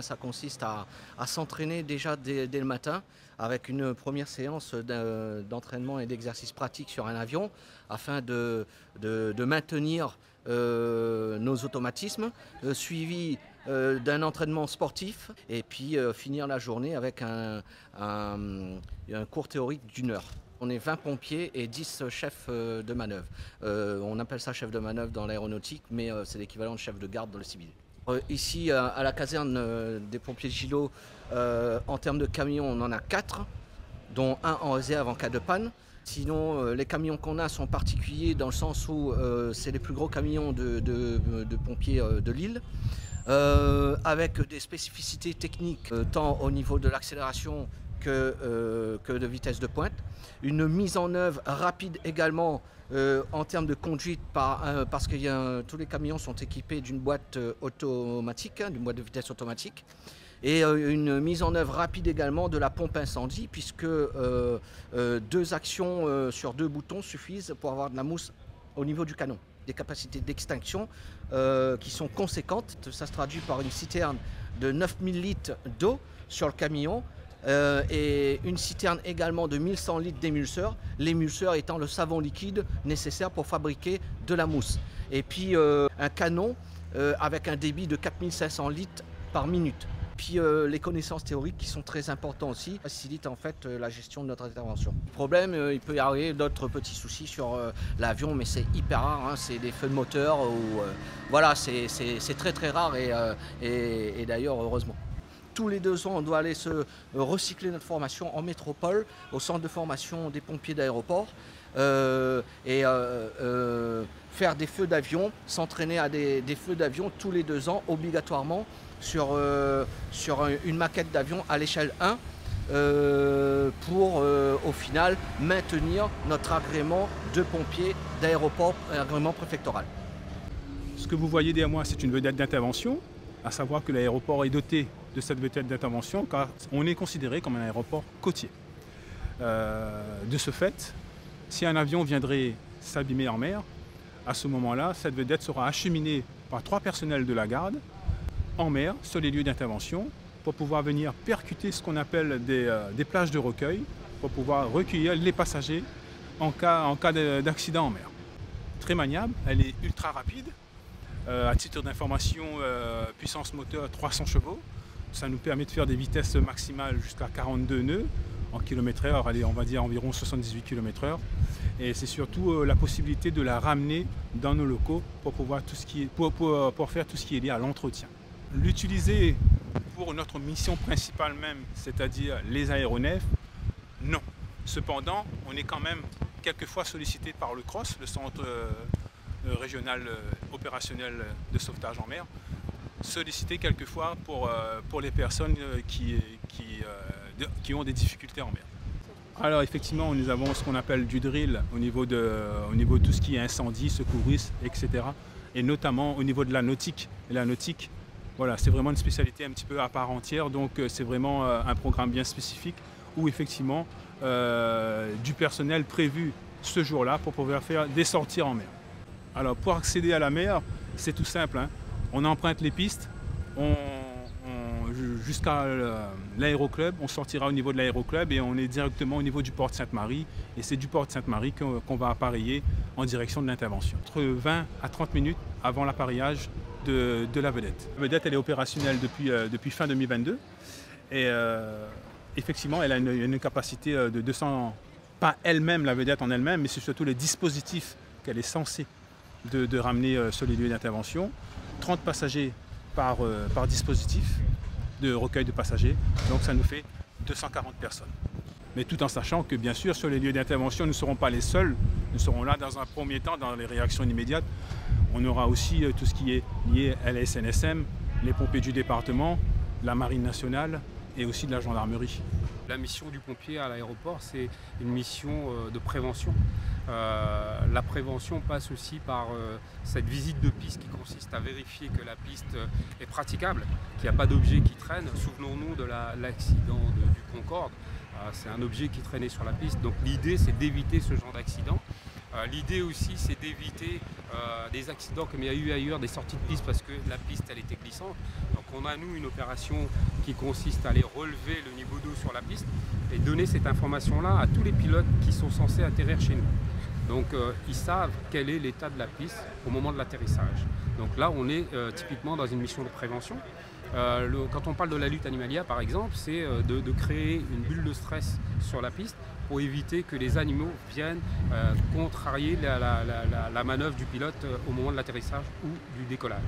ça consiste à s'entraîner déjà dès le matin avec une première séance d'entraînement et d'exercice pratique sur un avion afin de maintenir nos automatismes, suivi d'un entraînement sportif et puis finir la journée avec un cours théorique d'1 heure. On est 20 pompiers et 10 chefs de manœuvre. On appelle ça chef de manœuvre dans l'aéronautique, mais c'est l'équivalent de chef de garde dans le civil. Ici, à la caserne des pompiers de Gillot, en termes de camions, on en a 4, dont un en réserve en cas de panne. Sinon, les camions qu'on a sont particuliers dans le sens où c'est les plus gros camions de pompiers de l'île, avec des spécificités techniques, tant au niveau de l'accélération que de vitesse de pointe. Une mise en œuvre rapide également en termes de conduite parce que tous les camions sont équipés d'une boîte automatique, d'une boîte de vitesse automatique. Et une mise en œuvre rapide également de la pompe incendie puisque 2 actions sur 2 boutons suffisent pour avoir de la mousse au niveau du canon. Des capacités d'extinction qui sont conséquentes. Ça se traduit par une citerne de 9000 litres d'eau sur le camion et une citerne également de 1100 litres d'émulseur, l'émulseur étant le savon liquide nécessaire pour fabriquer de la mousse. Et puis un canon avec un débit de 4500 litres par minute. Puis les connaissances théoriques qui sont très importantes aussi facilitent en fait la gestion de notre intervention. Le problème, il peut y avoir d'autres petits soucis sur l'avion, mais c'est hyper rare, hein, c'est des feux de moteur, voilà, c'est très très rare et d'ailleurs heureusement. Tous les 2 ans, on doit aller se recycler notre formation en métropole, au centre de formation des pompiers d'aéroport, et faire des feux d'avion, s'entraîner à des feux d'avion tous les 2 ans, obligatoirement, sur une maquette d'avion à l'échelle 1, pour au final maintenir notre agrément de pompier d'aéroport, agrément préfectoral. Ce que vous voyez derrière moi, c'est une vedette d'intervention, à savoir que l'aéroport est doté de cette vedette d'intervention car on est considéré comme un aéroport côtier. De ce fait, si un avion viendrait s'abîmer en mer, à ce moment-là, cette vedette sera acheminée par 3 personnels de la garde en mer sur les lieux d'intervention pour pouvoir venir percuter ce qu'on appelle des plages de recueil pour pouvoir recueillir les passagers en cas d'accident en mer. Très maniable, elle est ultra rapide. À titre d'information, puissance moteur 300 chevaux. Ça nous permet de faire des vitesses maximales jusqu'à 42 nœuds en km/h, allez, on va dire environ 78 km/h. Et c'est surtout la possibilité de la ramener dans nos locaux pour faire tout ce qui est lié à l'entretien. L'utiliser pour notre mission principale même, c'est-à-dire les aéronefs, non. Cependant, on est quand même quelquefois sollicité par le CROSS, le centre régional opérationnel de sauvetage en mer, sollicité quelquefois pour les personnes qui ont des difficultés en mer. Alors effectivement, nous avons ce qu'on appelle du drill au niveau de tout ce qui est incendie, secourisme, etc. Et notamment au niveau de la nautique. Et la nautique, voilà, c'est vraiment une spécialité un petit peu à part entière, donc c'est vraiment un programme bien spécifique où effectivement du personnel prévu ce jour-là pour pouvoir faire des sorties en mer. Alors pour accéder à la mer, c'est tout simple, hein. On emprunte les pistes jusqu'à l'aéroclub, on sortira au niveau de l'aéroclub et on est directement au niveau du port de Sainte-Marie. Et c'est du port de Sainte-Marie qu'on va appareiller en direction de l'intervention. Entre 20 à 30 minutes avant l'appareillage de la vedette. La vedette elle est opérationnelle depuis fin 2022 et effectivement elle a une capacité de 200, pas elle-même la vedette en elle-même, mais c'est surtout les dispositifs qu'elle est censée de ramener sur les lieux d'intervention. 30 passagers par dispositif de recueil de passagers, donc ça nous fait 240 personnes. Mais tout en sachant que bien sûr sur les lieux d'intervention, nous ne serons pas les seuls, nous serons là dans un premier temps dans les réactions immédiates. On aura aussi tout ce qui est lié à la SNSM, les pompiers du département, la Marine nationale et aussi de la gendarmerie. La mission du pompier à l'aéroport, c'est une mission de prévention. La prévention passe aussi par cette visite de piste qui consiste à vérifier que la piste est praticable, qu'il n'y a pas d'objet qui traîne. Souvenons-nous de l'accident du Concorde. C'est un objet qui traînait sur la piste. Donc l'idée, c'est d'éviter ce genre d'accident. L'idée aussi, c'est d'éviter des accidents comme il y a eu ailleurs, des sorties de piste parce que la piste, elle était glissante. Donc on a nous une opération qui consiste à aller relever le niveau d'eau sur la piste et donner cette information-là à tous les pilotes qui sont censés atterrir chez nous. Donc ils savent quel est l'état de la piste au moment de l'atterrissage. Donc là on est typiquement dans une mission de prévention. Quand on parle de la lutte animalière par exemple, c'est de créer une bulle de stress sur la piste pour éviter que les animaux viennent contrarier la manœuvre du pilote au moment de l'atterrissage ou du décollage.